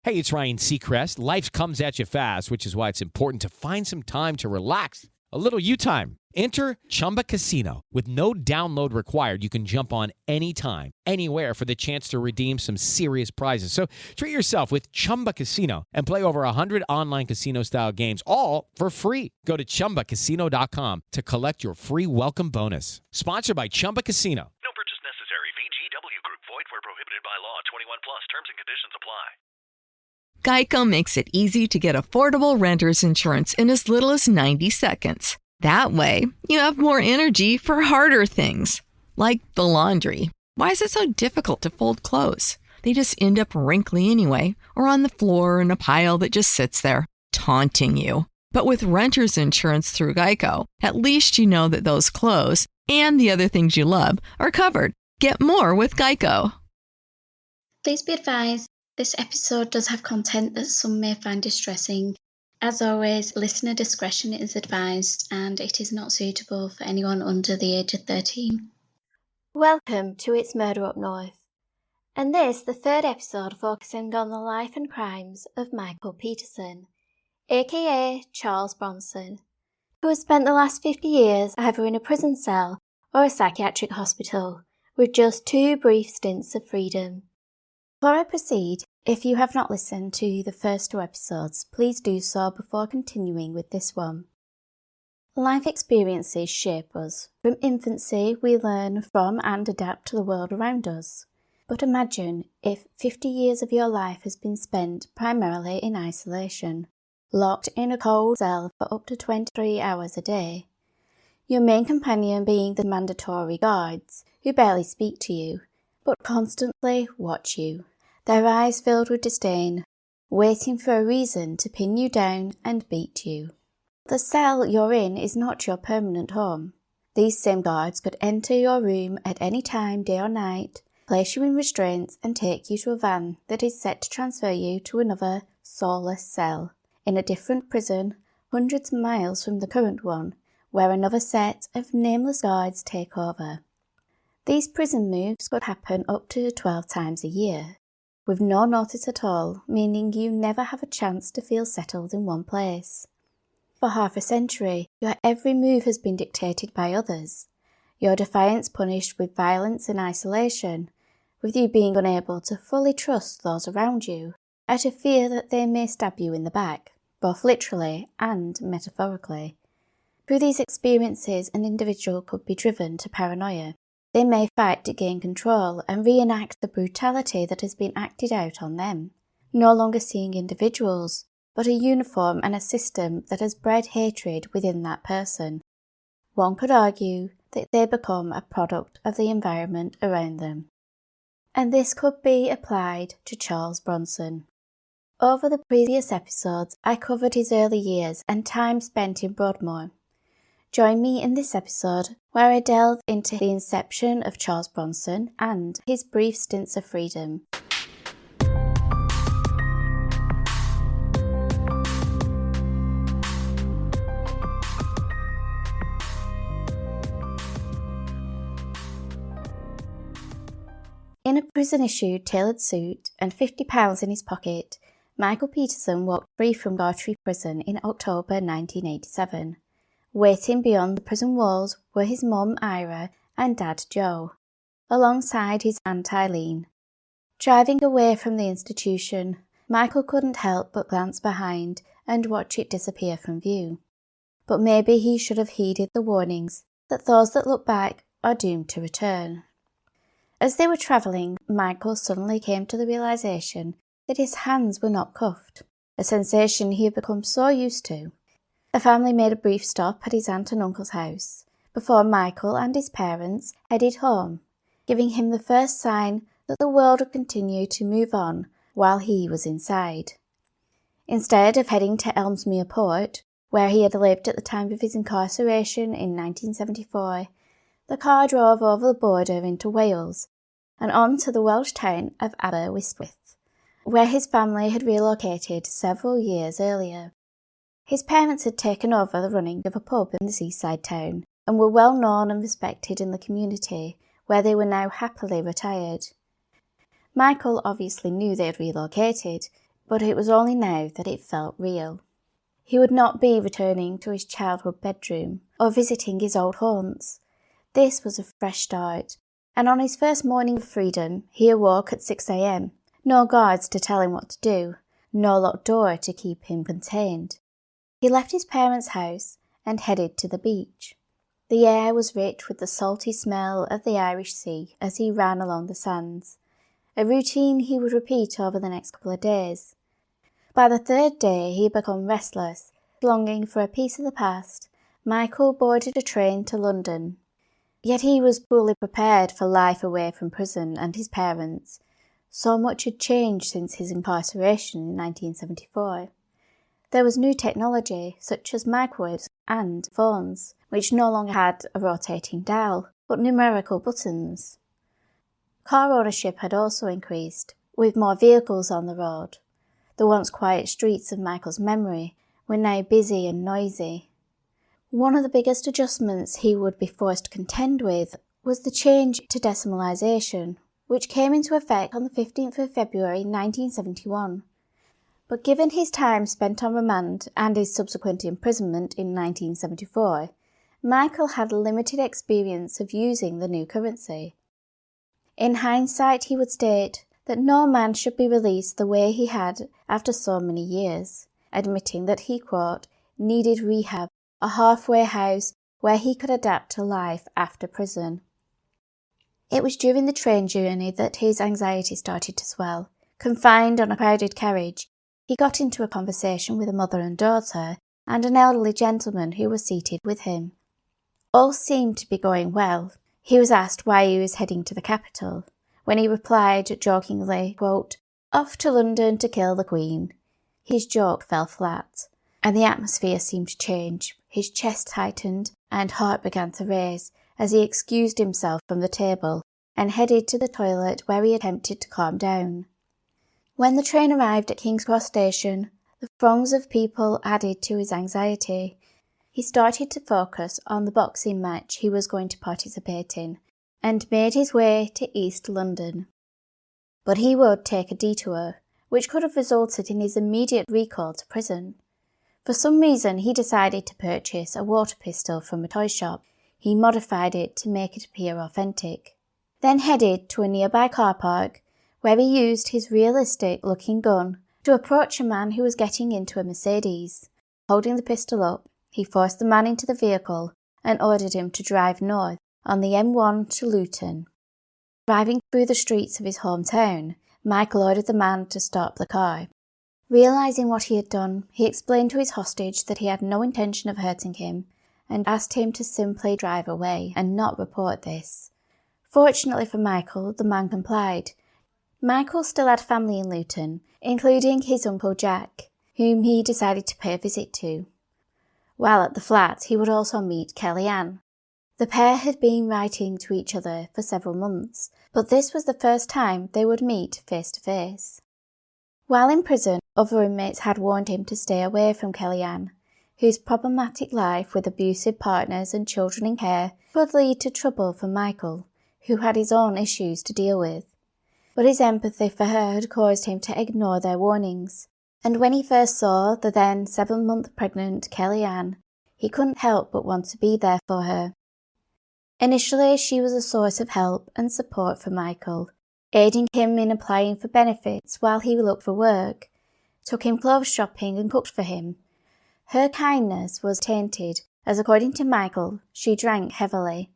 Hey, it's Ryan Seacrest. Life comes at you fast, which is why it's important to find some time to relax. A little you time. Enter Chumba Casino. With no download required, you can jump on anytime, anywhere for the chance to redeem some serious prizes. So treat yourself with Chumba Casino and play over 100 online casino-style games, all for free. Go to ChumbaCasino.com to collect your free welcome bonus. Sponsored by Chumba Casino. No purchase necessary. VGW Group. Void where prohibited by law. 21 plus. Terms and conditions apply. Geico makes it easy to get affordable renter's insurance in as little as 90 seconds. That way, you have more energy for harder things, like the laundry. Why is it so difficult to fold clothes? They just end up wrinkly anyway, or on the floor in a pile that just sits there, taunting you. But with renter's insurance through Geico, at least you know that those clothes and the other things you love are covered. Get more with Geico. Please be advised, this episode does have content that some may find distressing. As always, listener discretion is advised and it is not suitable for anyone under the age of 13. Welcome to It's Murder Up North, and this the third episode focusing on the life and crimes of Michael Peterson, aka Charles Bronson, who has spent the last 50 years either in a prison cell or a psychiatric hospital, with just 2 brief stints of freedom. Before I proceed, if you have not listened to the first 2 episodes, please do so before continuing with this one. Life experiences shape us. From infancy, we learn from and adapt to the world around us. But imagine if 50 years of your life has been spent primarily in isolation, locked in a cold cell for up to 23 hours a day. Your main companion being the mandatory guards, who barely speak to you, but constantly watch you, their eyes filled with disdain, waiting for a reason to pin you down and beat you. The cell you're in is not your permanent home. These same guards could enter your room at any time, day or night, place you in restraints and take you to a van that is set to transfer you to another soulless cell, in a different prison, hundreds of miles from the current one, where another set of nameless guards take over. These prison moves could happen up to 12 times a year, with no notice at all, meaning you never have a chance to feel settled in one place. For half a century, your every move has been dictated by others, your defiance punished with violence and isolation, with you being unable to fully trust those around you, out of fear that they may stab you in the back, both literally and metaphorically. Through these experiences, an individual could be driven to paranoia. They may fight to gain control and reenact the brutality that has been acted out on them, no longer seeing individuals, but a uniform and a system that has bred hatred within that person. One could argue that they become a product of the environment around them. And this could be applied to Charles Bronson. Over the previous episodes, I covered his early years and time spent in Broadmoor. Join me in this episode where I delve into the inception of Charles Bronson and his brief stints of freedom. In a prison-issued tailored suit and £50 in his pocket, Michael Peterson walked free from Gartree Prison in October 1987. Waiting beyond the prison walls were his mum Ira and dad Joe, alongside his aunt Eileen. Driving away from the institution, Michael couldn't help but glance behind and watch it disappear from view. But maybe he should have heeded the warnings that those that look back are doomed to return. As they were travelling, Michael suddenly came to the realisation that his hands were not cuffed, a sensation he had become so used to. The family made a brief stop at his aunt and uncle's house, before Michael and his parents headed home, giving him the first sign that the world would continue to move on while he was inside. Instead of heading to Elmsmere Port, where he had lived at the time of his incarceration in 1974, the car drove over the border into Wales and on to the Welsh town of Aberystwyth, where his family had relocated several years earlier. His parents had taken over the running of a pub in the seaside town and were well known and respected in the community, where they were now happily retired. Michael obviously knew they had relocated, but it was only now that it felt real. He would not be returning to his childhood bedroom or visiting his old haunts. This was a fresh start, and on his first morning of freedom he awoke at 6 a.m. No guards to tell him what to do, no locked door to keep him contained. He left his parents' house and headed to the beach. The air was rich with the salty smell of the Irish Sea as he ran along the sands, a routine he would repeat over the next couple of days. By the third day he had become restless, longing for a piece of the past. Michael boarded a train to London. Yet he was poorly prepared for life away from prison and his parents. So much had changed since his incarceration in 1974. There was new technology, such as microwaves and phones, which no longer had a rotating dial, but numerical buttons. Car ownership had also increased, with more vehicles on the road. The once quiet streets of Michael's memory were now busy and noisy. One of the biggest adjustments he would be forced to contend with was the change to decimalisation, which came into effect on the 15th of February 1971. But given his time spent on remand and his subsequent imprisonment in 1974, Michael had limited experience of using the new currency. In hindsight, he would state that no man should be released the way he had after so many years, admitting that he, quote, needed rehab, a halfway house where he could adapt to life after prison. It was during the train journey that his anxiety started to swell. Confined on a crowded carriage, he got into a conversation with a mother and daughter and an elderly gentleman who was seated with him. All seemed to be going well. He was asked why he was heading to the capital, when he replied jokingly, quote, off to London to kill the Queen. His joke fell flat, and the atmosphere seemed to change. His chest tightened and heart began to race as he excused himself from the table and headed to the toilet where he attempted to calm down. When the train arrived at King's Cross Station, the throngs of people added to his anxiety. He started to focus on the boxing match he was going to participate in and made his way to East London. But he would take a detour, which could have resulted in his immediate recall to prison. For some reason, he decided to purchase a water pistol from a toy shop. He modified it to make it appear authentic, then headed to a nearby car park where he used his realistic-looking gun to approach a man who was getting into a Mercedes. Holding the pistol up, he forced the man into the vehicle and ordered him to drive north on the M1 to Luton. Driving through the streets of his hometown, Michael ordered the man to stop the car. Realising what he had done, he explained to his hostage that he had no intention of hurting him and asked him to simply drive away and not report this. Fortunately for Michael, the man complied. Michael still had family in Luton, including his Uncle Jack, whom he decided to pay a visit to. While at the flat, he would also meet Kellyanne. The pair had been writing to each other for several months, but this was the first time they would meet face to face. While in prison, other inmates had warned him to stay away from Kellyanne, whose problematic life with abusive partners and children in care could lead to trouble for Michael, who had his own issues to deal with. But his empathy for her had caused him to ignore their warnings, and when he first saw the then 7-month pregnant Kellyanne, he couldn't help but want to be there for her. Initially, she was a source of help and support for Michael, aiding him in applying for benefits while he looked for work, took him clothes shopping and cooked for him. Her kindness was tainted, as according to Michael, she drank heavily.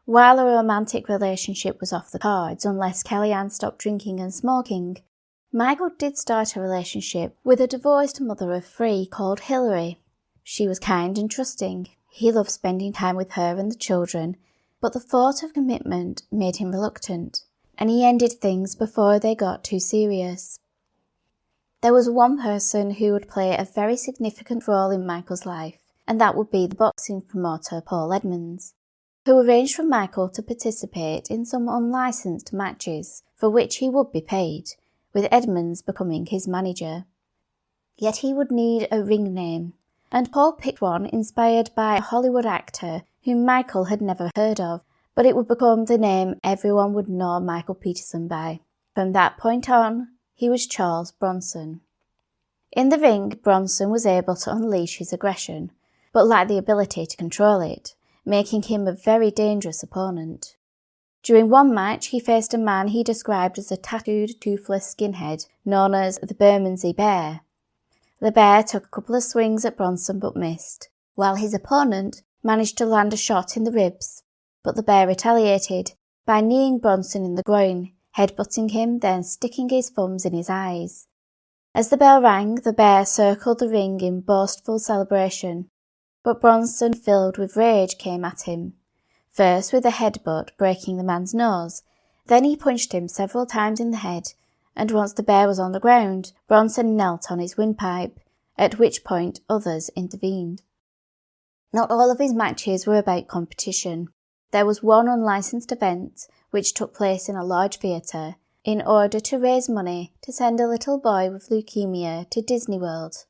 While a romantic relationship was off the cards unless Kellyanne stopped drinking and smoking, Michael did start a relationship with a divorced mother of 3 called Hilary. She was kind and trusting. He loved spending time with her and the children, but the thought of commitment made him reluctant, and he ended things before they got too serious. There was one person who would play a very significant role in Michael's life, and that would be the boxing promoter Paul Edmonds, who arranged for Michael to participate in some unlicensed matches, for which he would be paid, with Edmonds becoming his manager. Yet he would need a ring name, and Paul picked one inspired by a Hollywood actor whom Michael had never heard of, but it would become the name everyone would know Michael Peterson by. From that point on, he was Charles Bronson. In the ring, Bronson was able to unleash his aggression, but lacked the ability to control it, making him a very dangerous opponent. During one match, he faced a man he described as a tattooed, toothless skinhead known as the Bermondsey Bear. The Bear took a couple of swings at Bronson but missed, while his opponent managed to land a shot in the ribs, but the Bear retaliated by kneeing Bronson in the groin, headbutting him, then sticking his thumbs in his eyes. As the bell rang, the Bear circled the ring in boastful celebration, but Bronson, filled with rage, came at him. First with a headbutt, breaking the man's nose, then he punched him several times in the head, and once the Bear was on the ground, Bronson knelt on his windpipe, at which point others intervened. Not all of his matches were about competition. There was one unlicensed event, which took place in a large theatre, in order to raise money to send a little boy with leukemia to Disney World.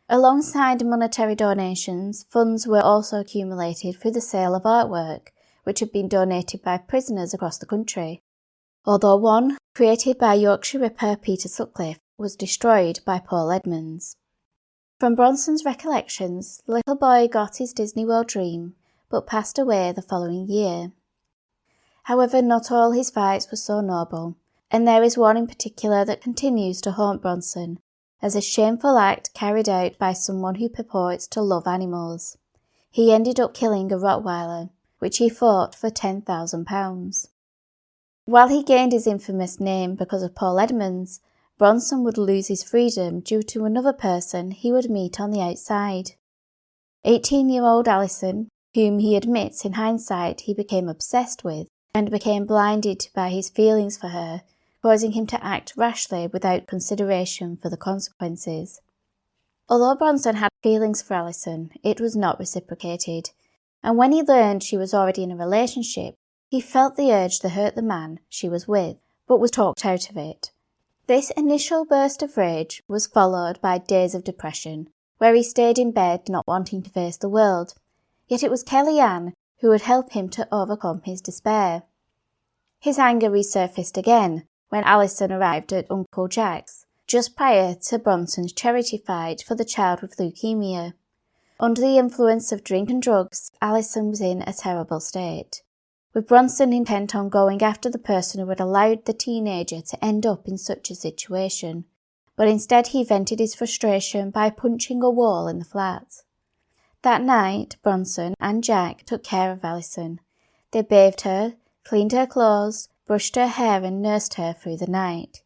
Alongside monetary donations, funds were also accumulated through the sale of artwork, which had been donated by prisoners across the country, although one, created by Yorkshire Ripper Peter Sutcliffe, was destroyed by Paul Edmonds. From Bronson's recollections, the little boy got his Disney World dream, but passed away the following year. However, not all his fights were so noble, and there is one in particular that continues to haunt Bronson, as a shameful act carried out by someone who purports to love animals. He ended up killing a Rottweiler, which he fought for £10,000. While he gained his infamous name because of Paul Edmonds, Bronson would lose his freedom due to another person he would meet on the outside. 18-year-old Alison, whom he admits in hindsight he became obsessed with, and became blinded by his feelings for her, causing him to act rashly without consideration for the consequences. Although Bronson had feelings for Alison, it was not reciprocated, and when he learned she was already in a relationship, he felt the urge to hurt the man she was with, but was talked out of it. This initial burst of rage was followed by days of depression, where he stayed in bed not wanting to face the world, yet it was Kelly-Ann who would help him to overcome his despair. His anger resurfaced again when Alison arrived at Uncle Jack's, just prior to Bronson's charity fight for the child with leukemia. Under the influence of drink and drugs, Alison was in a terrible state, with Bronson intent on going after the person who had allowed the teenager to end up in such a situation, but instead he vented his frustration by punching a wall in the flat. That night, Bronson and Jack took care of Alison. They bathed her, cleaned her clothes, brushed her hair and nursed her through the night.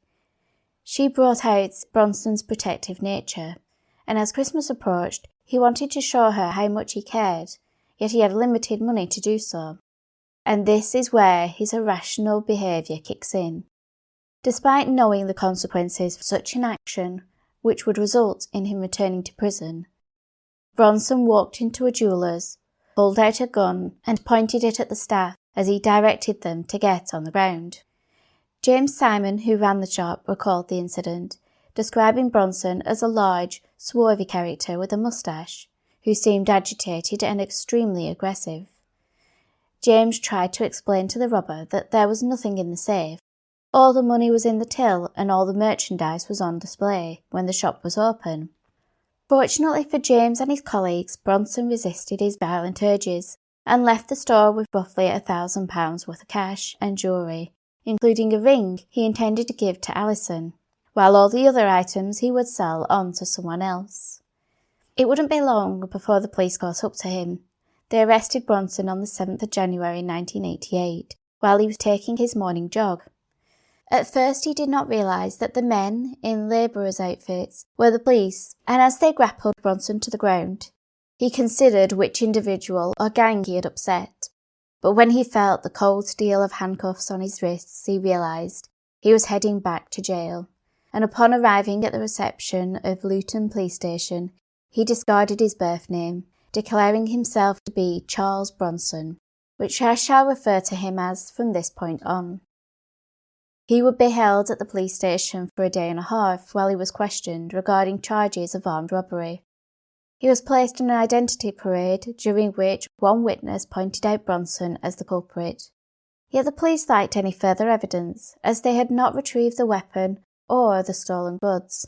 She brought out Bronson's protective nature, and as Christmas approached, he wanted to show her how much he cared, yet he had limited money to do so. And this is where his irrational behaviour kicks in. Despite knowing the consequences for such an action, which would result in him returning to prison, Bronson walked into a jeweller's, pulled out a gun and pointed it at the staff as he directed them to get on the ground. James Simon, who ran the shop, recalled the incident, describing Bronson as a large, swarthy character with a moustache, who seemed agitated and extremely aggressive. James tried to explain to the robber that there was nothing in the safe. All the money was in the till and all the merchandise was on display when the shop was open. Fortunately for James and his colleagues, Bronson resisted his violent urges and left the store with roughly £1,000 worth of cash and jewellery, including a ring he intended to give to Alison, while all the other items he would sell on to someone else. It wouldn't be long before the police caught up to him. They arrested Bronson on the 7th of January 1988, while he was taking his morning jog. At first he did not realise that the men in labourers' outfits were the police, and as they grappled Bronson to the ground, he considered which individual or gang he had upset. But when he felt the cold steel of handcuffs on his wrists, he realised he was heading back to jail, and upon arriving at the reception of Luton Police Station, he discarded his birth name, declaring himself to be Charles Bronson, which I shall refer to him as from this point on. He would be held at the police station for a day and a half while he was questioned regarding charges of armed robbery. He was placed in an identity parade, during which one witness pointed out Bronson as the culprit. Yet the police lacked any further evidence, as they had not retrieved the weapon or the stolen goods.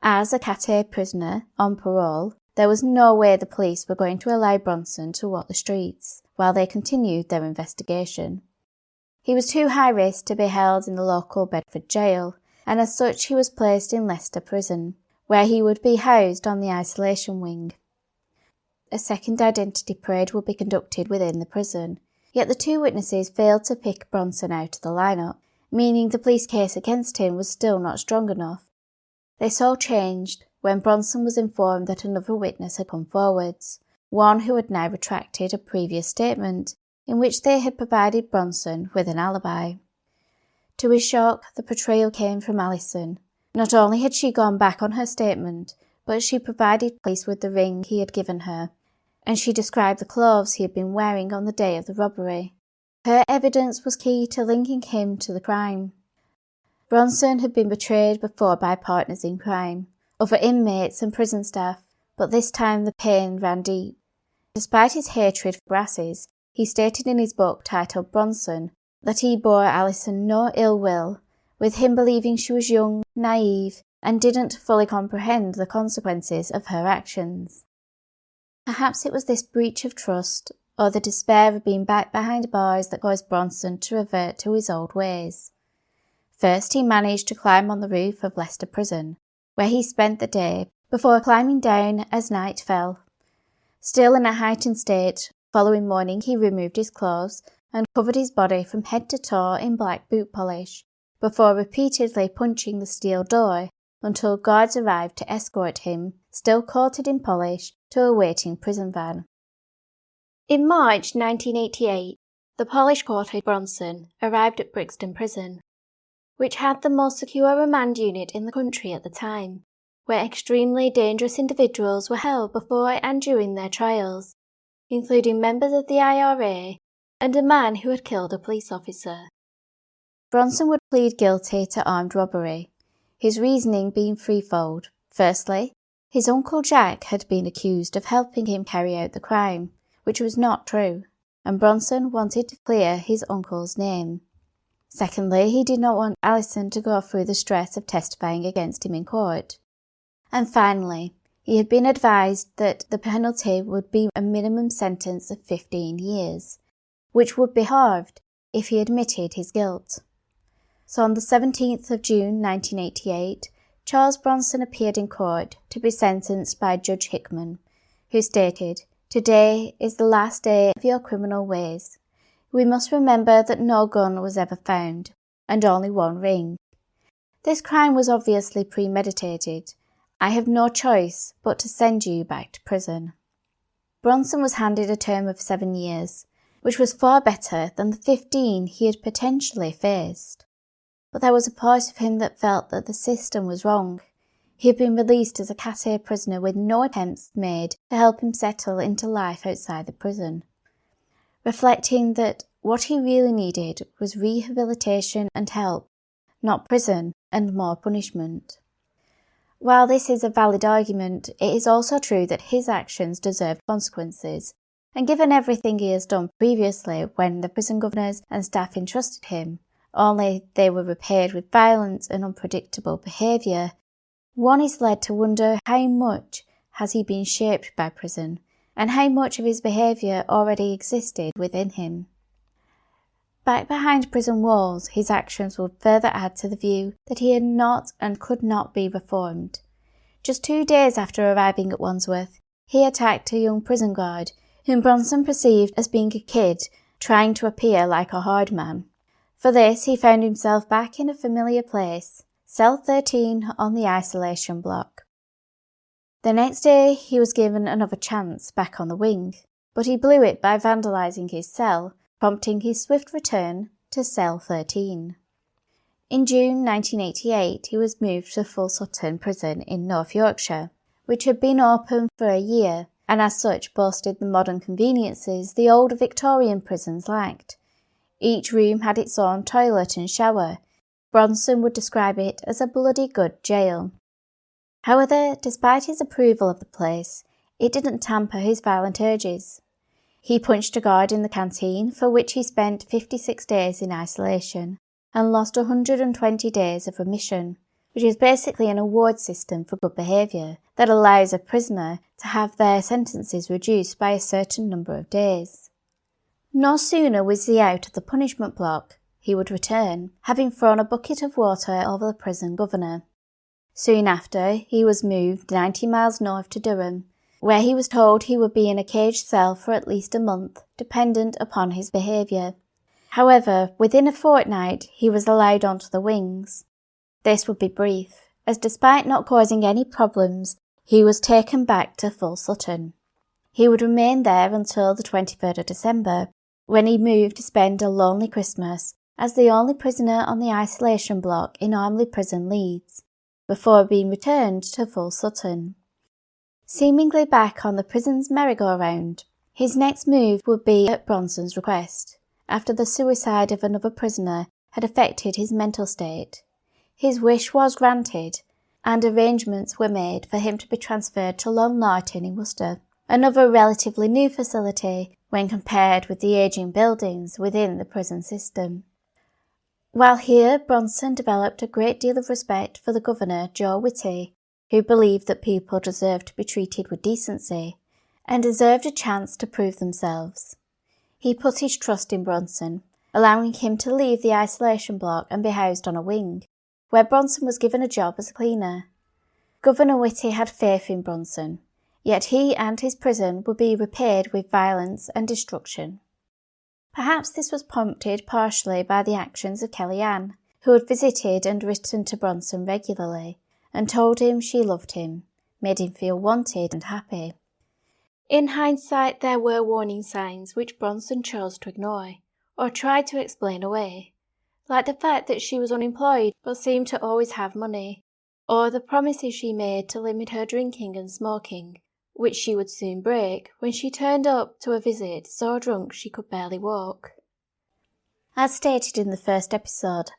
As a Cat A prisoner on parole, there was no way the police were going to allow Bronson to walk the streets while they continued their investigation. He was too high risk to be held in the local Bedford jail, and as such he was placed in Leicester Prison, where he would be housed on the isolation wing. A second identity parade would be conducted within the prison, yet the two witnesses failed to pick Bronson out of the lineup, meaning the police case against him was still not strong enough. This all changed when Bronson was informed that another witness had come forwards, one who had now retracted a previous statement in which they had provided Bronson with an alibi. To his shock, the portrayal came from Alison. Not only had she gone back on her statement, but she provided police with the ring he had given her, and she described the clothes he had been wearing on the day of the robbery. Her evidence was key to linking him to the crime. Bronson had been betrayed before by partners in crime, other inmates and prison staff, but this time the pain ran deep. Despite his hatred for brasses, he stated in his book titled Bronson that he bore Alison no ill will, with him believing she was young, naive, and didn't fully comprehend the consequences of her actions. Perhaps it was this breach of trust, or the despair of being back behind bars, that caused Bronson to revert to his old ways. First, he managed to climb on the roof of Leicester Prison, where he spent the day, before climbing down as night fell. Still in a heightened state, following morning he removed his clothes and covered his body from head to toe in black boot polish, before repeatedly punching the steel door until guards arrived to escort him, still coated in polish, to a waiting prison van. In March 1988, the polish-coated Bronson arrived at Brixton Prison, which had the most secure remand unit in the country at the time, where extremely dangerous individuals were held before and during their trials, including members of the IRA and a man who had killed a police officer. Bronson would plead guilty to armed robbery, his reasoning being threefold. Firstly, his uncle Jack had been accused of helping him carry out the crime, which was not true, and Bronson wanted to clear his uncle's name. Secondly, he did not want Alison to go through the stress of testifying against him in court. And finally, he had been advised that the penalty would be a minimum sentence of 15 years, which would be halved if he admitted his guilt. So on the 17th of June 1988, Charles Bronson appeared in court to be sentenced by Judge Hickman, who stated, "Today is the last day of your criminal ways. We must remember that no gun was ever found, and only one ring. This crime was obviously premeditated. I have no choice but to send you back to prison." Bronson was handed a term of 7 years, which was far better than the 15 he had potentially faced. But there was a part of him that felt that the system was wrong. He had been released as a Cat A prisoner with no attempts made to help him settle into life outside the prison. Reflecting that what he really needed was rehabilitation and help, not prison and more punishment. While this is a valid argument, it is also true that his actions deserved consequences, and given everything he has done previously when the prison governors and staff entrusted him, only they were repaid with violent and unpredictable behaviour, one is led to wonder how much has he been shaped by prison, and how much of his behaviour already existed within him. Back behind prison walls, his actions would further add to the view that he had not and could not be reformed. Just 2 days after arriving at Wandsworth, he attacked a young prison guard, whom Bronson perceived as being a kid trying to appear like a hard man. For this, he found himself back in a familiar place, cell 13 on the isolation block. The next day, he was given another chance back on the wing, but he blew it by vandalising his cell, prompting his swift return to cell 13. In June 1988, he was moved to Full Sutton Prison in North Yorkshire, which had been open for a year, and as such boasted the modern conveniences the older Victorian prisons lacked. Each room had its own toilet and shower. Bronson would describe it as a bloody good jail. However, despite his approval of the place, it didn't tamper his violent urges. He punched a guard in the canteen, for which he spent 56 days in isolation, and lost 120 days of remission, which is basically an award system for good behaviour that allows a prisoner to have their sentences reduced by a certain number of days. No sooner was he out of the punishment block, he would return, having thrown a bucket of water over the prison governor. Soon after, he was moved 90 miles north to Durham, where he was told he would be in a caged cell for at least a month, dependent upon his behaviour. However, within a fortnight, he was allowed onto the wings. This would be brief, as despite not causing any problems, he was taken back to Full Sutton. He would remain there until the 23rd of December, when he moved to spend a lonely Christmas as the only prisoner on the isolation block in Armley Prison, Leeds, before being returned to Full Sutton. Seemingly back on the prison's merry-go-round, his next move would be at Bronson's request, after the suicide of another prisoner had affected his mental state. His wish was granted, and arrangements were made for him to be transferred to Long Norton in Worcester, another relatively new facility when compared with the ageing buildings within the prison system. While here, Bronson developed a great deal of respect for the governor, Joe Whitty, who believed that people deserved to be treated with decency and deserved a chance to prove themselves. He put his trust in Bronson, allowing him to leave the isolation block and be housed on a wing, where Bronson was given a job as a cleaner. Governor Whitty had faith in Bronson, yet he and his prison would be repaid with violence and destruction. Perhaps this was prompted partially by the actions of Kellyanne, who had visited and written to Bronson regularly, and told him she loved him, made him feel wanted and happy. In hindsight, there were warning signs which Bronson chose to ignore, or tried to explain away, like the fact that she was unemployed but seemed to always have money, or the promises she made to limit her drinking and smoking, which she would soon break when she turned up to a visit so drunk she could barely walk. As stated in the first episode,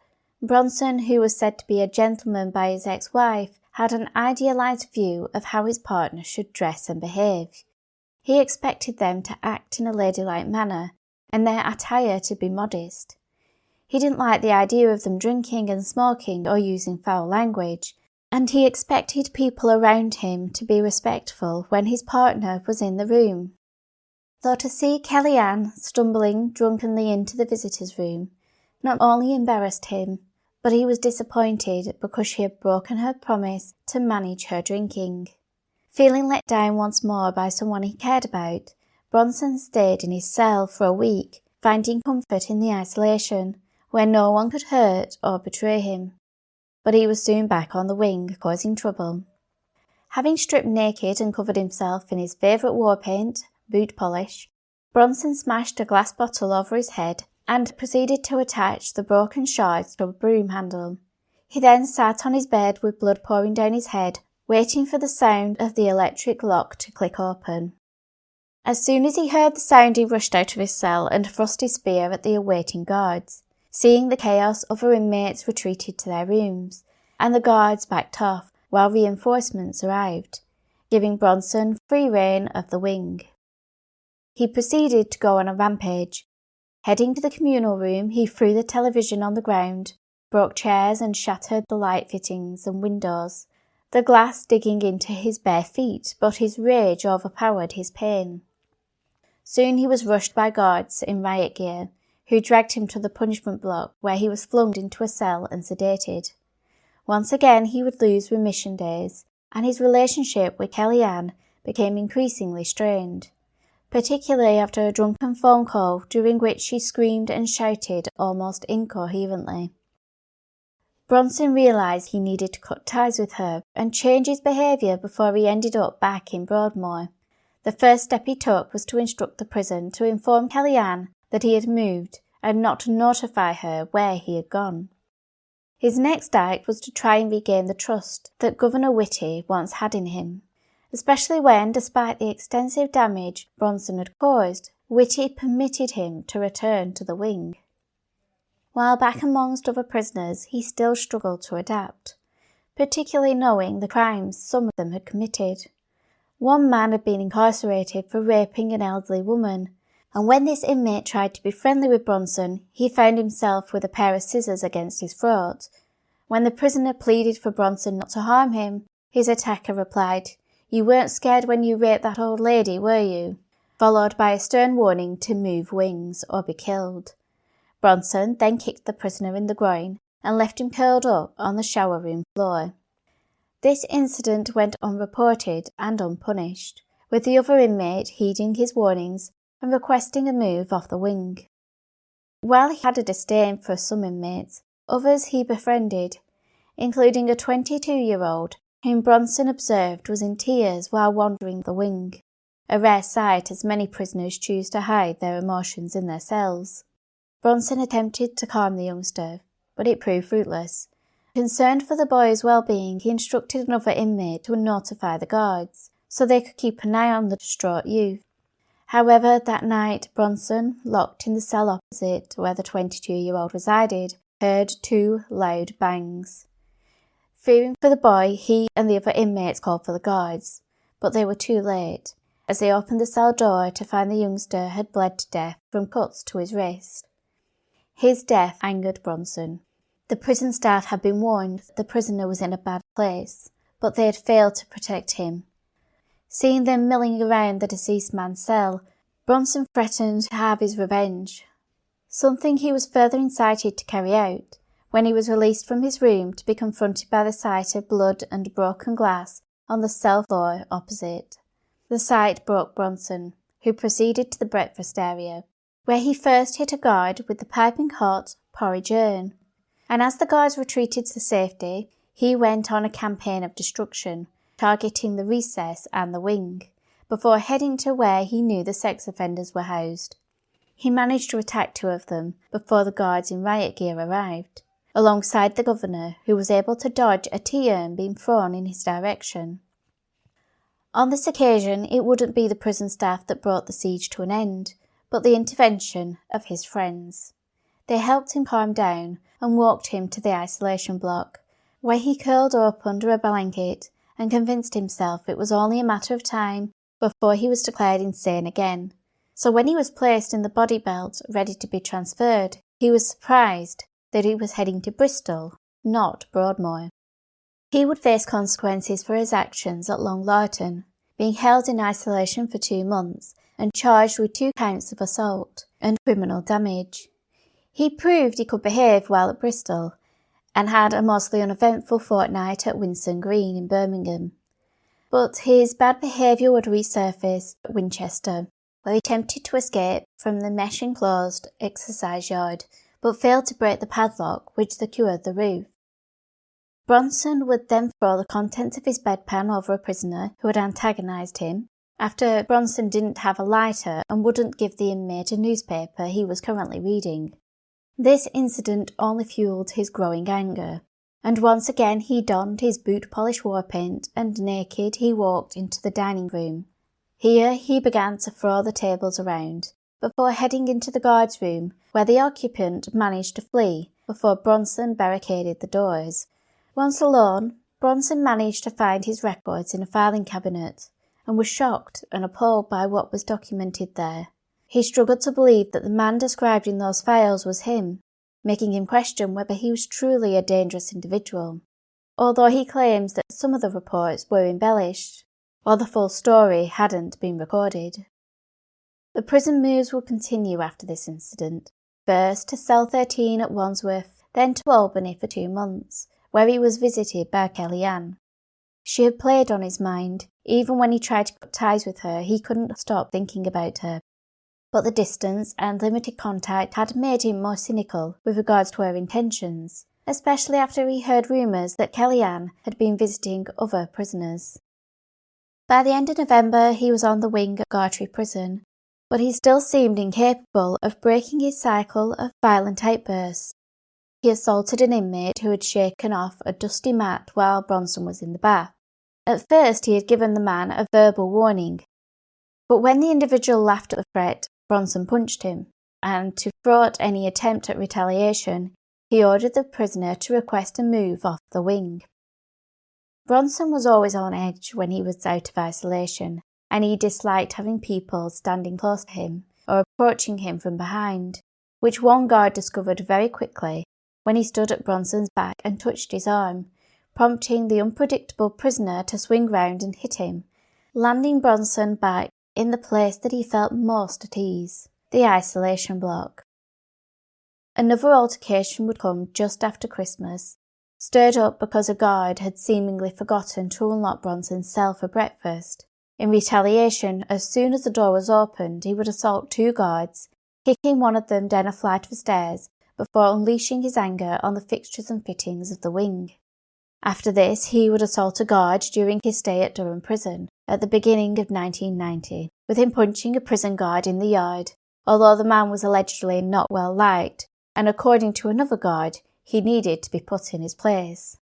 Bronson, who was said to be a gentleman by his ex-wife, had an idealised view of how his partner should dress and behave. He expected them to act in a ladylike manner, and their attire to be modest. He didn't like the idea of them drinking and smoking or using foul language, and he expected people around him to be respectful when his partner was in the room. Though to see Kellyanne stumbling drunkenly into the visitor's room not only embarrassed him, but he was disappointed because she had broken her promise to manage her drinking. Feeling let down once more by someone he cared about, Bronson stayed in his cell for a week, finding comfort in the isolation, where no one could hurt or betray him. But he was soon back on the wing, causing trouble. Having stripped naked and covered himself in his favourite war paint, boot polish, Bronson smashed a glass bottle over his head and proceeded to attach the broken shards to a broom handle. He then sat on his bed with blood pouring down his head, waiting for the sound of the electric lock to click open. As soon as he heard the sound, he rushed out of his cell and thrust his spear at the awaiting guards. Seeing the chaos, other inmates retreated to their rooms, and the guards backed off while reinforcements arrived, giving Bronson free rein of the wing. He proceeded to go on a rampage. Heading to the communal room, he threw the television on the ground, broke chairs and shattered the light fittings and windows, the glass digging into his bare feet, but his rage overpowered his pain. Soon he was rushed by guards in riot gear, who dragged him to the punishment block, where he was flung into a cell and sedated. Once again he would lose remission days, and his relationship with Kellyanne became increasingly strained, particularly after a drunken phone call during which she screamed and shouted almost incoherently. Bronson realised he needed to cut ties with her and change his behaviour before he ended up back in Broadmoor. The first step he took was to instruct the prison to inform Kellyanne that he had moved and not to notify her where he had gone. His next act was to try and regain the trust that Governor Whitty once had in him, especially when, despite the extensive damage Bronson had caused, Whitty permitted him to return to the wing. While back amongst other prisoners, he still struggled to adapt, particularly knowing the crimes some of them had committed. One man had been incarcerated for raping an elderly woman, and when this inmate tried to be friendly with Bronson, he found himself with a pair of scissors against his throat. When the prisoner pleaded for Bronson not to harm him, his attacker replied, "You weren't scared when you raped that old lady, were you?" followed by a stern warning to move wings or be killed. Bronson then kicked the prisoner in the groin and left him curled up on the shower room floor. This incident went unreported and unpunished, with the other inmate heeding his warnings and requesting a move off the wing. While he had a disdain for some inmates, others he befriended, including a 22-year-old whom Bronson observed was in tears while wandering the wing, a rare sight as many prisoners choose to hide their emotions in their cells. Bronson attempted to calm the youngster, but it proved fruitless. Concerned for the boy's well-being, he instructed another inmate to notify the guards, so they could keep an eye on the distraught youth. However, that night, Bronson, locked in the cell opposite where the 22-year-old resided, heard 2 loud bangs. Fearing for the boy, he and the other inmates called for the guards, but they were too late, as they opened the cell door to find the youngster had bled to death from cuts to his wrist. His death angered Bronson. The prison staff had been warned the prisoner was in a bad place, but they had failed to protect him. Seeing them milling around the deceased man's cell, Bronson threatened to have his revenge, something he was further incited to carry out when he was released from his room to be confronted by the sight of blood and broken glass on the cell floor opposite. The sight broke Bronson, who proceeded to the breakfast area, where he first hit a guard with the piping hot porridge urn, and as the guards retreated to safety, he went on a campaign of destruction, targeting the recess and the wing, before heading to where he knew the sex offenders were housed. He managed to attack 2 of them before the guards in riot gear arrived, alongside the governor, who was able to dodge a tea urn being thrown in his direction. On this occasion, it wouldn't be the prison staff that brought the siege to an end, but the intervention of his friends. They helped him calm down and walked him to the isolation block, where he curled up under a blanket and convinced himself it was only a matter of time before he was declared insane again. So when he was placed in the body belt ready to be transferred, he was surprised that he was heading to Bristol, not Broadmoor. He would face consequences for his actions at Long Larton, being held in isolation for 2 months and charged with 2 counts of assault and criminal damage. He proved he could behave well at Bristol, and had a mostly uneventful fortnight at Winson Green in Birmingham. But his bad behaviour would resurface at Winchester, where he attempted to escape from the mesh-enclosed exercise yard, but failed to break the padlock which secured the roof. Bronson would then throw the contents of his bedpan over a prisoner who had antagonised him, after Bronson didn't have a lighter and wouldn't give the inmate a newspaper he was currently reading. This incident only fueled his growing anger, and once again he donned his boot-polish war paint and naked he walked into the dining room. Here he began to throw the tables around, before heading into the guard's room, where the occupant managed to flee before Bronson barricaded the doors. Once alone, Bronson managed to find his records in a filing cabinet, and was shocked and appalled by what was documented there. He struggled to believe that the man described in those files was him, making him question whether he was truly a dangerous individual, although he claims that some of the reports were embellished, while the full story hadn't been recorded. The prison moves will continue after this incident, first to cell 13 at Wandsworth, then to Albany for 2 months, where he was visited by Kellyanne. She had played on his mind. Even when he tried to cut ties with her, he couldn't stop thinking about her. But the distance and limited contact had made him more cynical with regards to her intentions, especially after he heard rumours that Kellyanne had been visiting other prisoners. By the end of November, he was on the wing at Gartree Prison, but he still seemed incapable of breaking his cycle of violent outbursts. He assaulted an inmate who had shaken off a dusty mat while Bronson was in the bath. At first he had given the man a verbal warning, but when the individual laughed at the threat, Bronson punched him, and to thwart any attempt at retaliation, he ordered the prisoner to request a move off the wing. Bronson was always on edge when he was out of isolation, and he disliked having people standing close to him or approaching him from behind, which one guard discovered very quickly when he stood at Bronson's back and touched his arm, prompting the unpredictable prisoner to swing round and hit him, landing Bronson back in the place that he felt most at ease, the isolation block. Another altercation would come just after Christmas, stirred up because a guard had seemingly forgotten to unlock Bronson's cell for breakfast. In retaliation, as soon as the door was opened, he would assault 2 guards, kicking one of them down a flight of stairs before unleashing his anger on the fixtures and fittings of the wing. After this, he would assault a guard during his stay at Durham Prison at the beginning of 1990, with him punching a prison guard in the yard, although the man was allegedly not well liked, and according to another guard, he needed to be put in his place.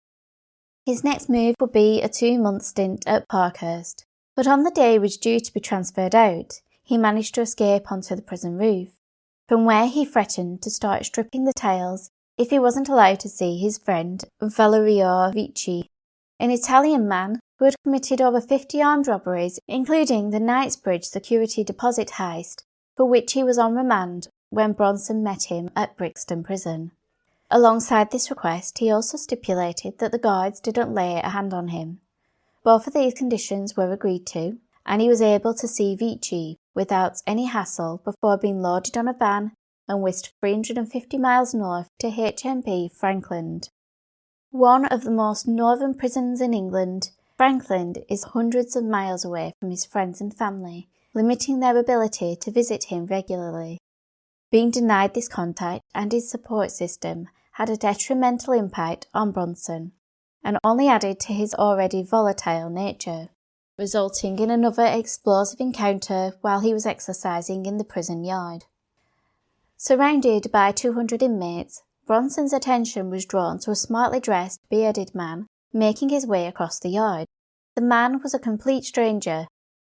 His next move would be a 2-month stint at Parkhurst, but on the day he was due to be transferred out, he managed to escape onto the prison roof, from where he threatened to start stripping the tiles if he wasn't allowed to see his friend Valerio Vici, an Italian man who had committed over 50 armed robberies, including the Knightsbridge security deposit heist, for which he was on remand when Bronson met him at Brixton Prison. Alongside this request, he also stipulated that the guards didn't lay a hand on him. Both of these conditions were agreed to, and he was able to see Vici without any hassle before being loaded on a van and whisked 350 miles north to HMP Frankland. One of the most northern prisons in England, Frankland is hundreds of miles away from his friends and family, limiting their ability to visit him regularly. Being denied this contact and his support system had a detrimental impact on Bronson, and only added to his already volatile nature, resulting in another explosive encounter while he was exercising in the prison yard. Surrounded by 200 inmates, Bronson's attention was drawn to a smartly dressed, bearded man making his way across the yard. The man was a complete stranger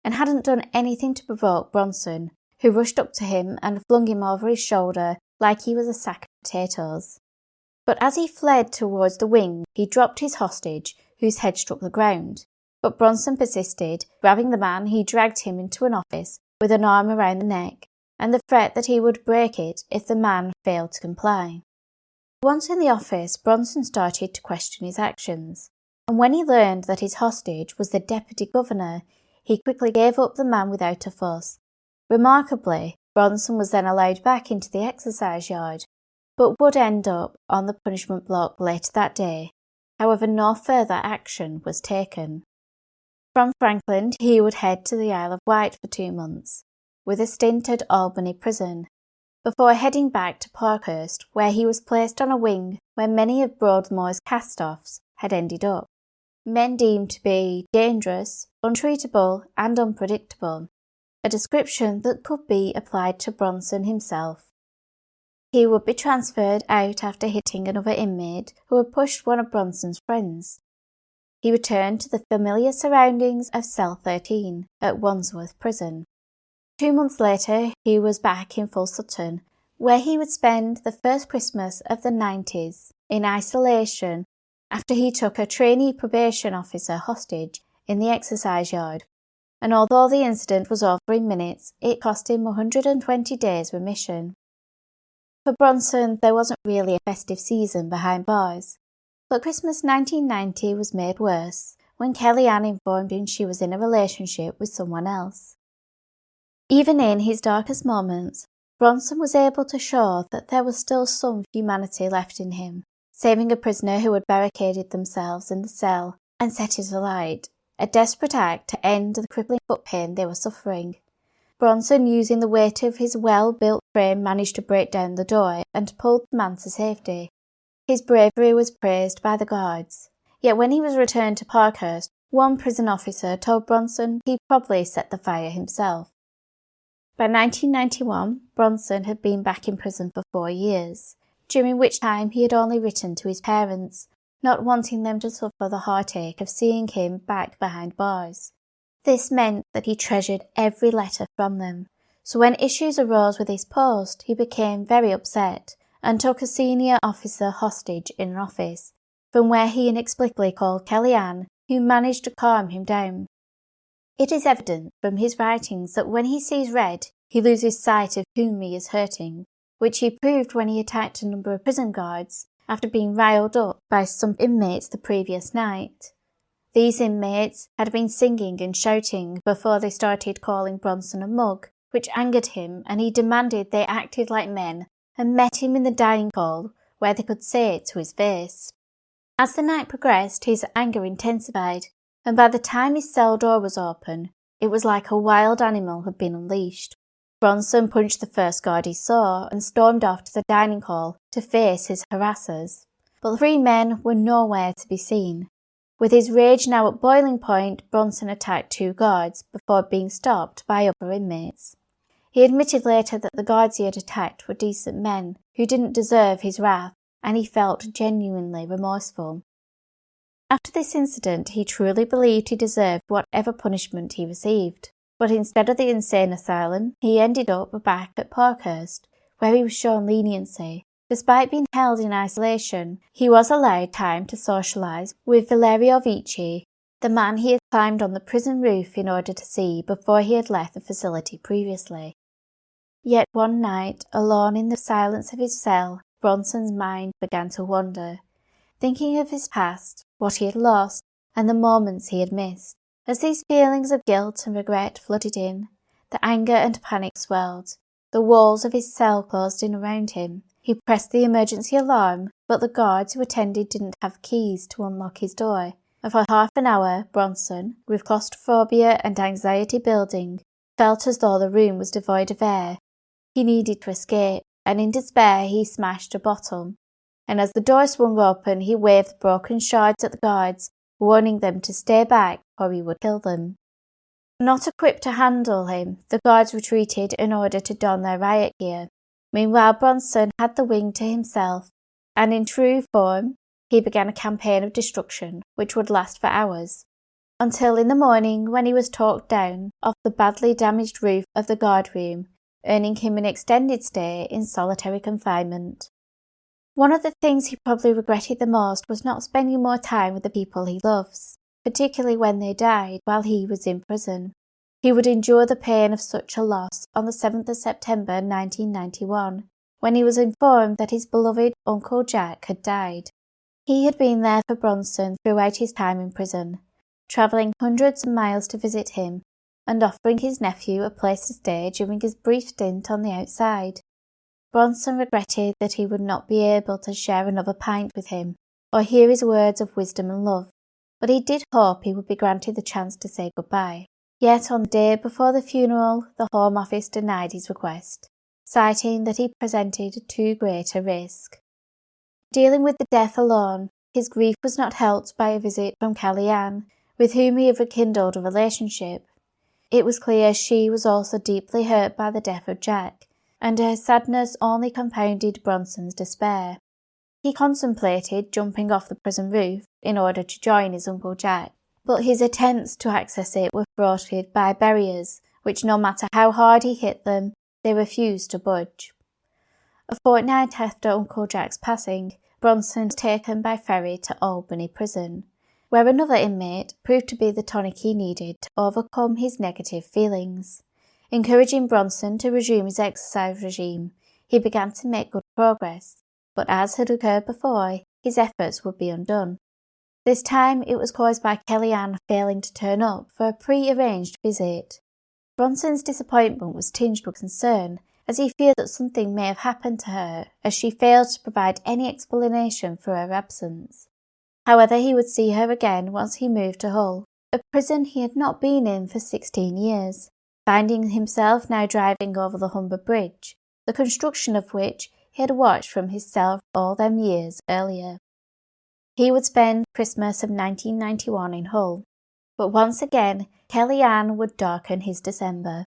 and hadn't done anything to provoke Bronson, who rushed up to him and flung him over his shoulder like he was a sack of potatoes. But as he fled towards the wing, he dropped his hostage, whose head struck the ground. But Bronson persisted. Grabbing the man, he dragged him into an office with an arm around the neck, and the threat that he would break it if the man failed to comply. Once in the office, Bronson started to question his actions, and when he learned that his hostage was the deputy governor, he quickly gave up the man without a fuss. Remarkably, Bronson was then allowed back into the exercise yard, but would end up on the punishment block later that day. However, no further action was taken. From Frankland, he would head to the Isle of Wight for 2 months, with a stint at Albany Prison, before heading back to Parkhurst, where he was placed on a wing where many of Broadmoor's cast-offs had ended up. Men deemed to be dangerous, untreatable and unpredictable, a description that could be applied to Bronson himself. He would be transferred out after hitting another inmate who had pushed one of Bronson's friends. He returned to the familiar surroundings of Cell 13 at Wandsworth Prison. 2 months later, he was back in Full Sutton, where he would spend the first Christmas of the 90s in isolation after he took a trainee probation officer hostage in the exercise yard. And although the incident was over in minutes, it cost him 120 days remission. For Bronson, there wasn't really a festive season behind bars, but Christmas 1990 was made worse when Kellyanne informed him she was in a relationship with someone else. Even in his darkest moments, Bronson was able to show that there was still some humanity left in him, saving a prisoner who had barricaded themselves in the cell and set it alight, a desperate act to end the crippling foot pain they were suffering. Bronson, using the weight of his well-built frame, managed to break down the door and pulled the man to safety. His bravery was praised by the guards, yet when he was returned to Parkhurst, one prison officer told Bronson he'd probably set the fire himself. By 1991, Bronson had been back in prison for 4 years, during which time he had only written to his parents, not wanting them to suffer the heartache of seeing him back behind bars. This meant that he treasured every letter from them, so when issues arose with his post, he became very upset and took a senior officer hostage in an office, from where he inexplicably called Kellyanne, who managed to calm him down. It is evident from his writings that when he sees red, he loses sight of whom he is hurting, which he proved when he attacked a number of prison guards after being riled up by some inmates the previous night. These inmates had been singing and shouting before they started calling Bronson a mug, which angered him, and he demanded they acted like men and met him in the dining hall where they could say it to his face. As the night progressed, his anger intensified, and by the time his cell door was open, it was like a wild animal had been unleashed. Bronson punched the first guard he saw and stormed off to the dining hall to face his harassers. But the three men were nowhere to be seen. With his rage now at boiling point, Bronson attacked two guards before being stopped by other inmates. He admitted later that the guards he had attacked were decent men who didn't deserve his wrath, and he felt genuinely remorseful. After this incident, he truly believed he deserved whatever punishment he received. But instead of the insane asylum, he ended up back at Parkhurst, where he was shown leniency. Despite being held in isolation, he was allowed time to socialise with Valerio Vici, the man he had climbed on the prison roof in order to see before he had left the facility previously. Yet one night, alone in the silence of his cell, Bronson's mind began to wander, thinking of his past, what he had lost, and the moments he had missed. As these feelings of guilt and regret flooded in, the anger and panic swelled. The walls of his cell closed in around him. He pressed the emergency alarm, but the guards who attended didn't have keys to unlock his door, and for half an hour Bronson, with claustrophobia and anxiety building, felt as though the room was devoid of air. He needed to escape, and in despair he smashed a bottle. And as the door swung open, he waved broken shards at the guards, warning them to stay back or he would kill them. Not equipped to handle him, the guards retreated in order to don their riot gear. Meanwhile, Bronson had the wing to himself, and in true form, he began a campaign of destruction which would last for hours, until in the morning when he was talked down off the badly damaged roof of the guard room, earning him an extended stay in solitary confinement. One of the things he probably regretted the most was not spending more time with the people he loves, particularly when they died while he was in prison. He would endure the pain of such a loss on the 7th of September 1991, when he was informed that his beloved Uncle Jack had died. He had been there for Bronson throughout his time in prison, travelling hundreds of miles to visit him, and offering his nephew a place to stay during his brief stint on the outside. Bronson regretted that he would not be able to share another pint with him, or hear his words of wisdom and love, but he did hope he would be granted the chance to say goodbye. Yet on the day before the funeral, the Home Office denied his request, citing that he presented too great a risk. Dealing with the death alone, his grief was not helped by a visit from Kellyanne, with whom he had rekindled a relationship. It was clear she was also deeply hurt by the death of Jack, and her sadness only compounded Bronson's despair. He contemplated jumping off the prison roof in order to join his Uncle Jack, but his attempts to access it were thwarted by barriers which, no matter how hard he hit them, they refused to budge. A fortnight after Uncle Jack's passing, Bronson was taken by ferry to Albany Prison, where another inmate proved to be the tonic he needed to overcome his negative feelings. Encouraging Bronson to resume his exercise regime, he began to make good progress, but as had occurred before, his efforts would be undone. This time it was caused by Kellyanne failing to turn up for a pre-arranged visit. Bronson's disappointment was tinged with concern, as he feared that something may have happened to her, as she failed to provide any explanation for her absence. However, he would see her again once he moved to Hull, a prison he had not been in for 16 years. Finding himself now driving over the Humber Bridge, the construction of which he had watched from his cell all them years earlier. He would spend Christmas of 1991 in Hull, but once again Kellyanne would darken his December.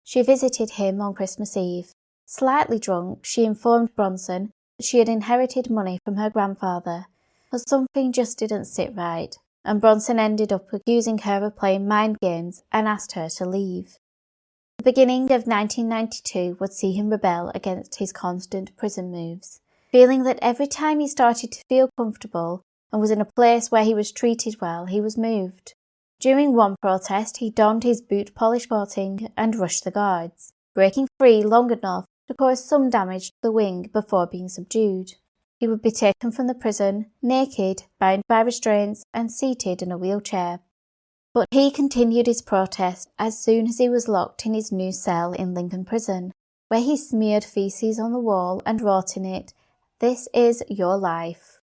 She visited him on Christmas Eve. Slightly drunk, she informed Bronson that she had inherited money from her grandfather, but something just didn't sit right, and Bronson ended up accusing her of playing mind games and asked her to leave. The beginning of 1992 would see him rebel against his constant prison moves, feeling that every time he started to feel comfortable and was in a place where he was treated well, he was moved. During one protest, he donned his boot polish coating and rushed the guards, breaking free long enough to cause some damage to the wing before being subdued. he would be taken from the prison, naked, bound by restraints, and seated in a wheelchair. But he continued his protest as soon as he was locked in his new cell in Lincoln Prison, where he smeared feces on the wall and wrote in it, "This is your life."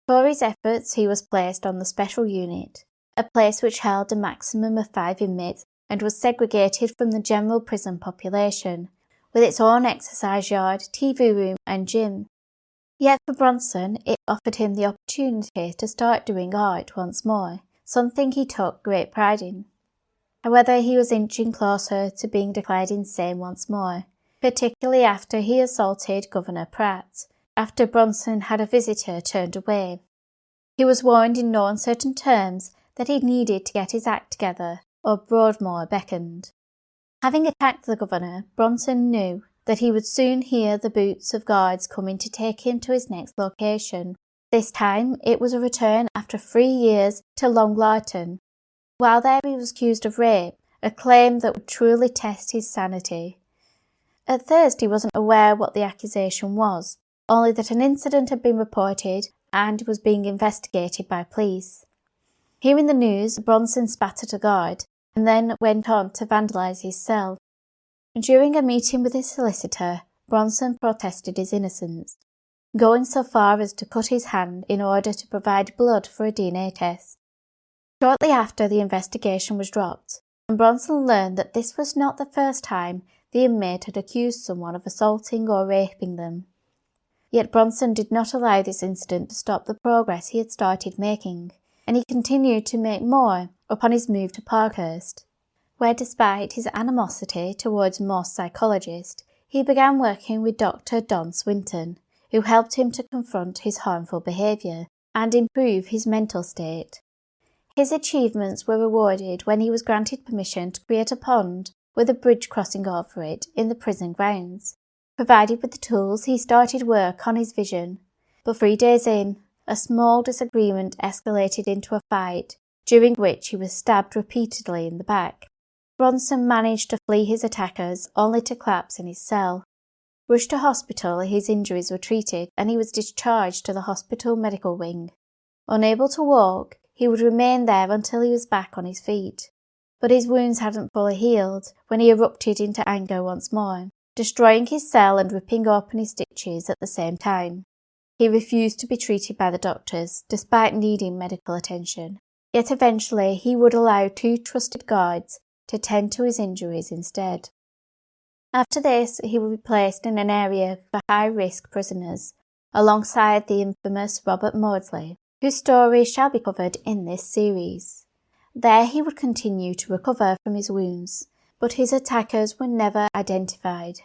For his efforts, he was placed on the special unit, a place which held a maximum of 5 inmates and was segregated from the general prison population, with its own exercise yard, TV room and gym. Yet for Bronson, it offered him the opportunity to start doing art once more, something he took great pride in. However, he was inching closer to being declared insane once more, particularly after he assaulted Governor Pratt, after Bronson had a visitor turned away. He was warned in no uncertain terms that he needed to get his act together, or Broadmoor beckoned. Having attacked the governor, Bronson knew that he would soon hear the boots of guards coming to take him to his next location. This time it was a return after 3 years to Longlarton. While there he was accused of rape, a claim that would truly test his sanity. At first he wasn't aware what the accusation was, only that an incident had been reported and was being investigated by police. Hearing the news, Bronson spat at a guard and then went on to vandalise his cell. During a meeting with his solicitor, Bronson protested his innocence, going so far as to cut his hand in order to provide blood for a DNA test. Shortly after, the investigation was dropped, and Bronson learned that this was not the first time the inmate had accused someone of assaulting or raping them. Yet Bronson did not allow this incident to stop the progress he had started making, and he continued to make more upon his move to Parkhurst, where despite his animosity towards most psychologists, he began working with Dr. Don Swinton, who helped him to confront his harmful behaviour and improve his mental state. His achievements were rewarded when he was granted permission to create a pond with a bridge crossing over it in the prison grounds. Provided with the tools, he started work on his vision, but 3 days in, a small disagreement escalated into a fight, during which he was stabbed repeatedly in the back. Bronson managed to flee his attackers, only to collapse in his cell. Rushed to hospital, his injuries were treated, and he was discharged to the hospital medical wing. Unable to walk, he would remain there until he was back on his feet. But his wounds hadn't fully healed when he erupted into anger once more, destroying his cell and ripping open his stitches at the same time. He refused to be treated by the doctors, despite needing medical attention. Yet eventually he would allow 2 trusted guards to tend to his injuries instead. After this, he would be placed in an area for high-risk prisoners, alongside the infamous Robert Maudsley, whose story shall be covered in this series. There he would continue to recover from his wounds, but his attackers were never identified.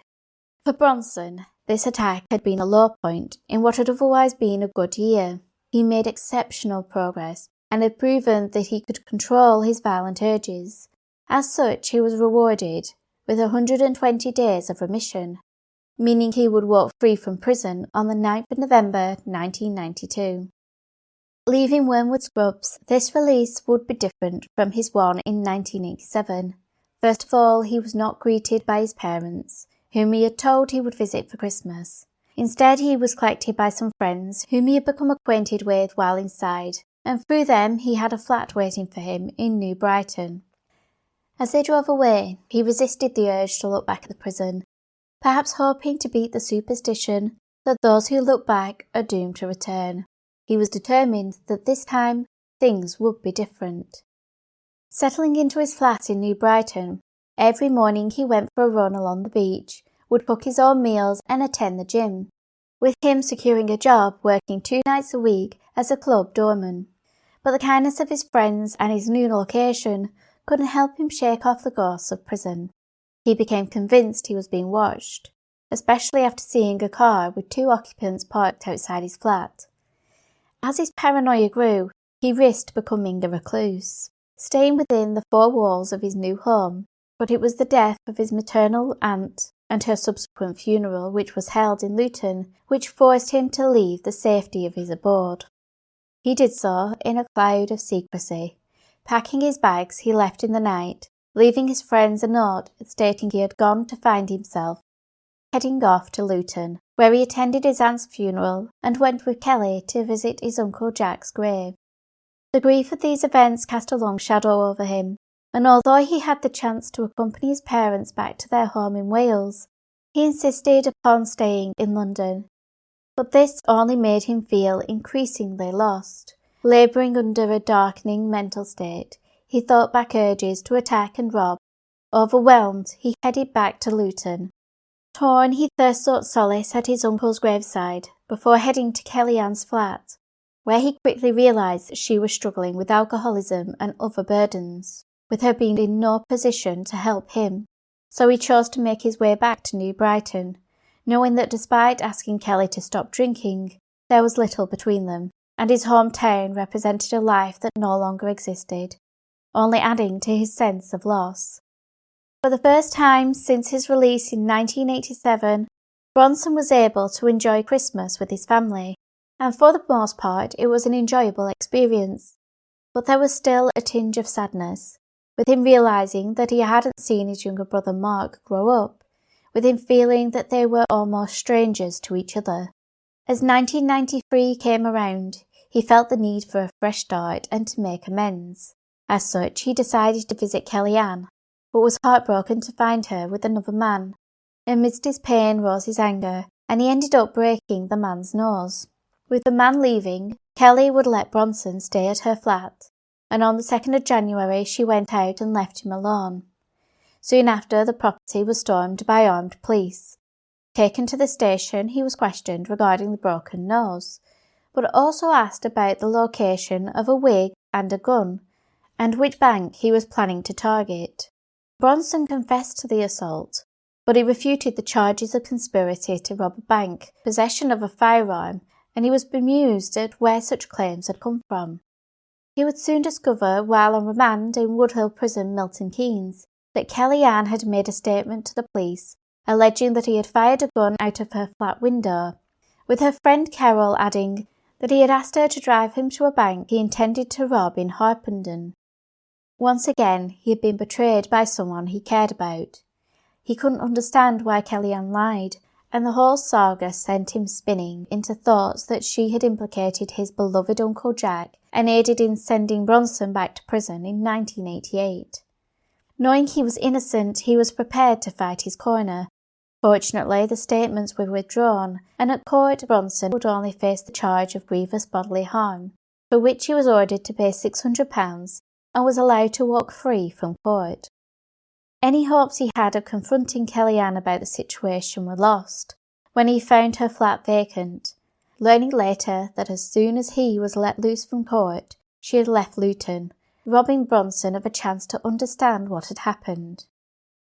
For Bronson, this attack had been a low point in what had otherwise been a good year. He made exceptional progress and had proven that he could control his violent urges. As such, he was rewarded with 120 days of remission, meaning he would walk free from prison on the 9th of November 1992. Leaving Wormwood Scrubs, this release would be different from his one in 1987. First of all, he was not greeted by his parents, whom he had told he would visit for Christmas. Instead, he was collected by some friends whom he had become acquainted with while inside, and through them he had a flat waiting for him in New Brighton. As they drove away, he resisted the urge to look back at the prison, perhaps hoping to beat the superstition that those who look back are doomed to return. He was determined that this time things would be different. Settling into his flat in New Brighton, every morning he went for a run along the beach, would cook his own meals and attend the gym, with him securing a job working 2 nights a week as a club doorman. But the kindness of his friends and his new location couldn't help him shake off the ghosts of prison. He became convinced he was being watched, especially after seeing a car with 2 occupants parked outside his flat. As his paranoia grew, he risked becoming a recluse, staying within the 4 walls of his new home, but it was the death of his maternal aunt and her subsequent funeral, which was held in Luton, which forced him to leave the safety of his abode. He did so in a cloud of secrecy. Packing his bags, he left in the night, leaving his friends a note stating he had gone to find himself, heading off to Luton, where he attended his aunt's funeral and went with Kelly to visit his Uncle Jack's grave. The grief of these events cast a long shadow over him, and although he had the chance to accompany his parents back to their home in Wales, he insisted upon staying in London. But this only made him feel increasingly lost. Labouring under a darkening mental state, he thought back urges to attack and rob. Overwhelmed, he headed back to Luton. Torn, he first sought solace at his uncle's graveside, before heading to Kellyanne's flat, where he quickly realised that she was struggling with alcoholism and other burdens, with her being in no position to help him. So he chose to make his way back to New Brighton, knowing that despite asking Kelly to stop drinking, there was little between them, and his hometown represented a life that no longer existed, only adding to his sense of loss. For the first time since his release in 1987, Bronson was able to enjoy Christmas with his family, and for the most part it was an enjoyable experience. But there was still a tinge of sadness, with him realising that he hadn't seen his younger brother Mark grow up, with him feeling that they were almost strangers to each other. As 1993 came around, he felt the need for a fresh start and to make amends. As such, he decided to visit Kellyanne, but was heartbroken to find her with another man. Amidst his pain rose his anger, and he ended up breaking the man's nose. With the man leaving, Kelly would let Bronson stay at her flat, and on the 2nd of January she went out and left him alone. Soon after, the property was stormed by armed police. Taken to the station, he was questioned regarding the broken nose, but also asked about the location of a wig and a gun, and which bank he was planning to target. Bronson confessed to the assault, but he refuted the charges of conspiracy to rob a bank, possession of a firearm, and he was bemused at where such claims had come from. He would soon discover, while on remand in Woodhill Prison, Milton Keynes, that Kellyanne had made a statement to the police, alleging that he had fired a gun out of her flat window, with her friend Carol adding that he had asked her to drive him to a bank he intended to rob in Harpenden. Once again, he had been betrayed by someone he cared about. He couldn't understand why Kellyanne lied, and the whole saga sent him spinning into thoughts that she had implicated his beloved Uncle Jack and aided in sending Bronson back to prison in 1988. Knowing he was innocent, he was prepared to fight his corner. Fortunately, the statements were withdrawn, and at court Bronson would only face the charge of grievous bodily harm, for which he was ordered to pay £600 and was allowed to walk free from court. Any hopes he had of confronting Kellyanne about the situation were lost when he found her flat vacant, learning later that as soon as he was let loose from court, she had left Luton, robbing Bronson of a chance to understand what had happened.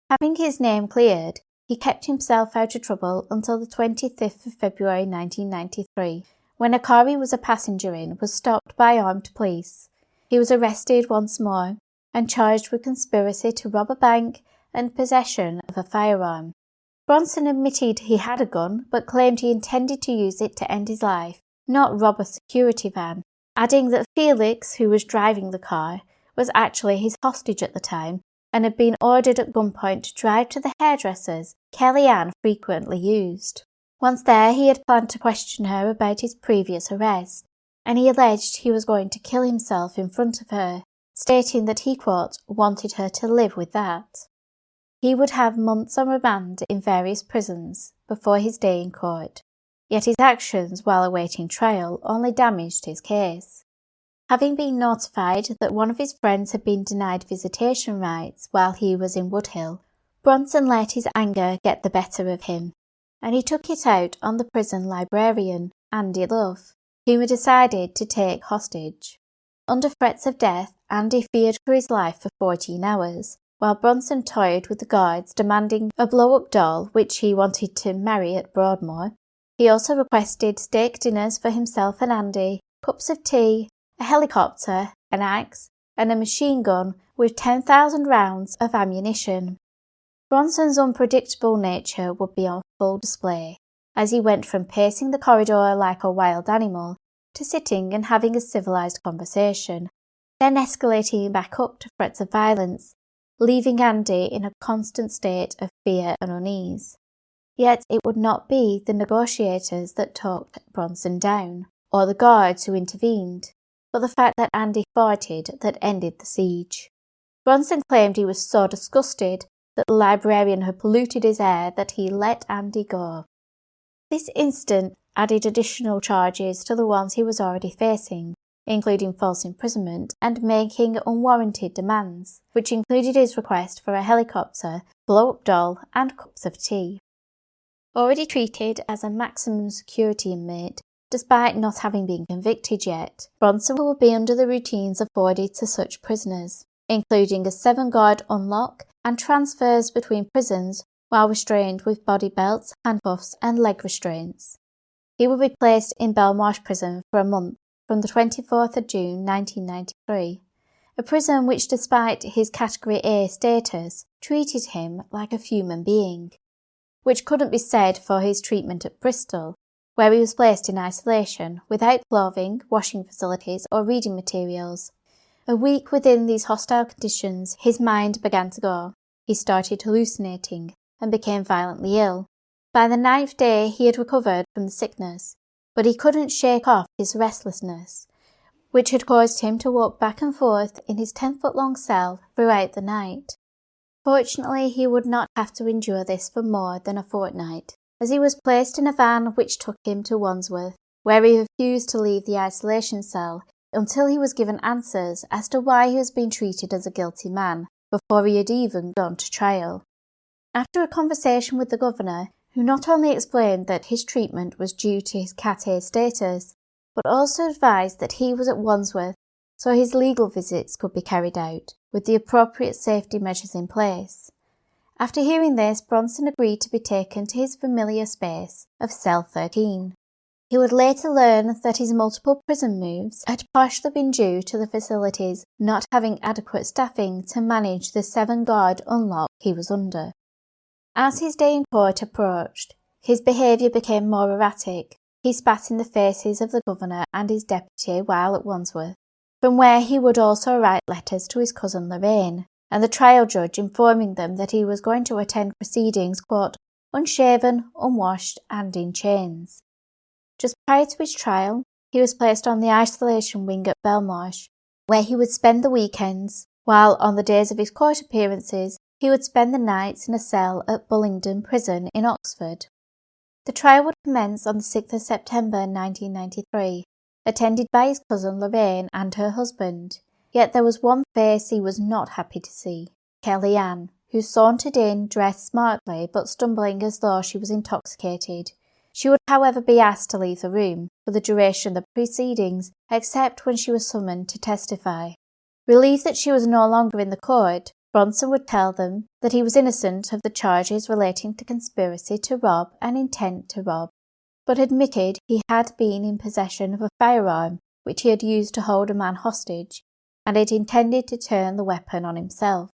Having his name cleared, he kept himself out of trouble until the 25th of February 1993, when a car he was a passenger in was stopped by armed police. He was arrested once more and charged with conspiracy to rob a bank and possession of a firearm. Bronson admitted he had a gun, but claimed he intended to use it to end his life, not rob a security van, adding that Felix, who was driving the car, was actually his hostage at the time and had been ordered at gunpoint to drive to the hairdressers Kellyanne frequently used. Once there, he had planned to question her about his previous arrest, and he alleged he was going to kill himself in front of her, stating that he, quote, wanted her to live with that. He would have months on remand in various prisons before his day in court, yet his actions while awaiting trial only damaged his case. Having been notified that one of his friends had been denied visitation rights while he was in Woodhill, Bronson let his anger get the better of him, and he took it out on the prison librarian, Andy Love, whom he decided to take hostage. Under threats of death, Andy feared for his life for 14 hours, while Bronson toyed with the guards demanding a blow-up doll which he wanted to marry at Broadmoor. He also requested steak dinners for himself and Andy, cups of tea, a helicopter, an axe, and a machine gun with 10,000 rounds of ammunition. Bronson's unpredictable nature would be on full display, as he went from pacing the corridor like a wild animal to sitting and having a civilized conversation, then escalating back up to threats of violence, leaving Andy in a constant state of fear and unease. Yet it would not be the negotiators that talked Bronson down, or the guards who intervened, but the fact that Andy farted that ended the siege. Bronson claimed he was so disgusted that the librarian had polluted his air that he let Andy go. This incident added additional charges to the ones he was already facing, including false imprisonment and making unwarranted demands, which included his request for a helicopter, blow-up doll and cups of tea. Already treated as a maximum security inmate, despite not having been convicted yet, Bronson will be under the routines afforded to such prisoners, including a 7-guard unlock and transfers between prisons while restrained with body belts, handcuffs and leg restraints. He will be placed in Belmarsh Prison for a month from the 24th of June 1993, a prison which, despite his Category A status, treated him like a human being, which couldn't be said for his treatment at Bristol, where he was placed in isolation without clothing, washing facilities or reading materials. A week within these hostile conditions, his mind began to go. He started hallucinating and became violently ill. By the 9th day he had recovered from the sickness, but he couldn't shake off his restlessness, which had caused him to walk back and forth in his 10-foot-long cell throughout the night. Fortunately, he would not have to endure this for more than a fortnight, as he was placed in a van which took him to Wandsworth, where he refused to leave the isolation cell until he was given answers as to why he was being treated as a guilty man, before he had even gone to trial. After a conversation with the governor, who not only explained that his treatment was due to his Cat A status, but also advised that he was at Wandsworth so his legal visits could be carried out, with the appropriate safety measures in place. After hearing this, Bronson agreed to be taken to his familiar space of Cell 13. He would later learn that his multiple prison moves had partially been due to the facilities not having adequate staffing to manage the 7-guard unlock he was under. As his day in court approached, his behaviour became more erratic. He spat in the faces of the governor and his deputy while at Wandsworth, from where he would also write letters to his cousin Lorraine, and the trial judge informing them that he was going to attend proceedings, quote, unshaven, unwashed and in chains. Just prior to his trial, he was placed on the isolation wing at Belmarsh, where he would spend the weekends, while on the days of his court appearances, he would spend the nights in a cell at Bullingdon Prison in Oxford. The trial would commence on the 6th of September 1993, attended by his cousin Lorraine and her husband. Yet there was one face he was not happy to see, Kelly Ann, who sauntered in dressed smartly but stumbling as though she was intoxicated. She would, however, be asked to leave the room for the duration of the proceedings, except when she was summoned to testify. Relieved that she was no longer in the court, Bronson would tell them that he was innocent of the charges relating to conspiracy to rob and intent to rob, but admitted he had been in possession of a firearm which he had used to hold a man hostage, and had intended to turn the weapon on himself.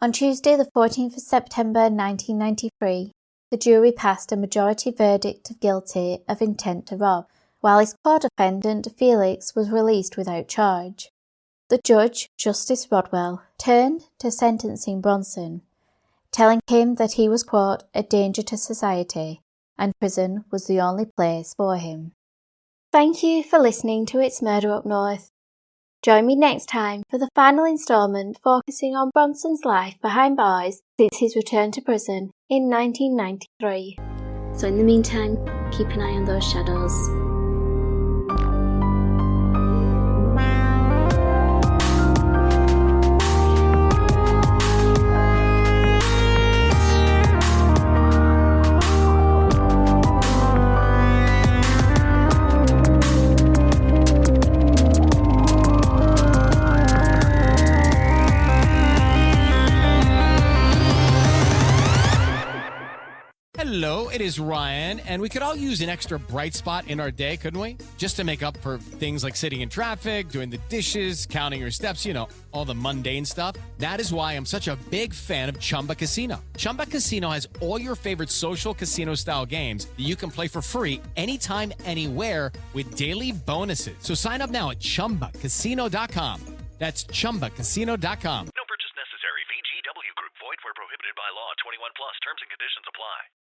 On Tuesday, the 14th of September 1993, the jury passed a majority verdict of guilty of intent to rob, while his co-defendant Felix was released without charge. The judge, Justice Rodwell, turned to sentencing Bronson, telling him that he was, quote, a danger to society, and prison was the only place for him. Thank you for listening to It's Murder Up North. Join me next time for the final instalment focusing on Bronson's life behind bars since his return to prison in 1993. So in the meantime, keep an eye on those shadows. Hello, it is Ryan, and we could all use an extra bright spot in our day, couldn't we? Just to make up for things like sitting in traffic, doing the dishes, counting your steps, all the mundane stuff. That is why I'm such a big fan of Chumba Casino. Chumba Casino has all your favorite social casino-style games that you can play for free anytime, anywhere with daily bonuses. So sign up now at ChumbaCasino.com. That's ChumbaCasino.com. No